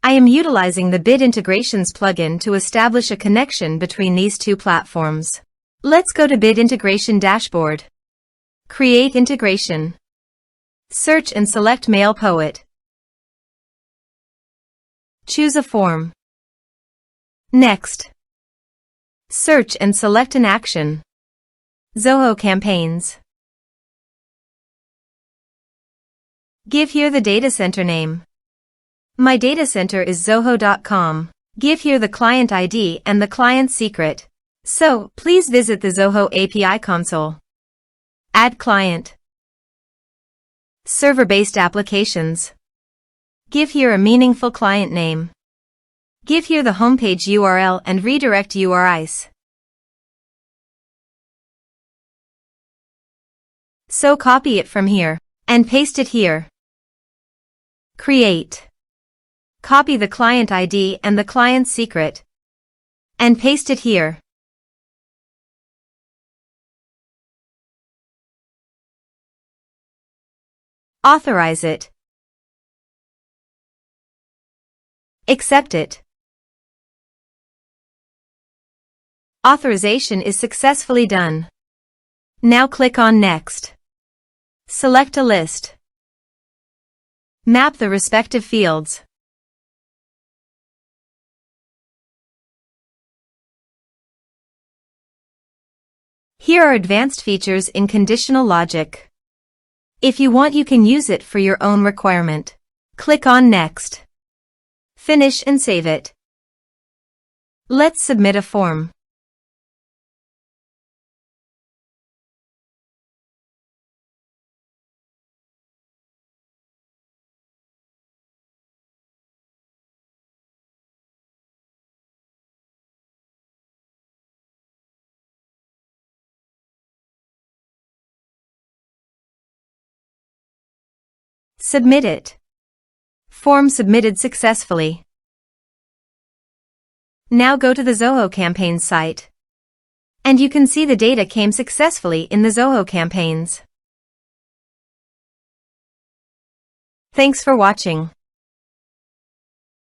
I am utilizing the Bit Integrations plugin to establish a connection between these two platforms. Let's go to Bit Integration Dashboard. Create integration. Search and select MailPoet. Choose a form. Next. Search and select an action. Zoho Campaigns. Give here the data center name. My data center is zoho.com. Give here the client ID and the client secret. So, please visit the Zoho API console. Add client. Server-based applications. Give here a meaningful client name. Give here the homepage URL and redirect URIs. So copy it from here and paste it here. Create. Copy the client ID and the client secret and paste it here. Authorize it. Accept it. Authorization is successfully done. Now click on Next. Select a list. Map the respective fields. Here are advanced features in conditional logic. If you want, you can use it for your own requirement. Click on Next. Finish and save it. Let's submit a form. Submit it. Form submitted successfully. Now go to the Zoho Campaigns site. And you can see the data came successfully in the Zoho Campaigns. Thanks for watching.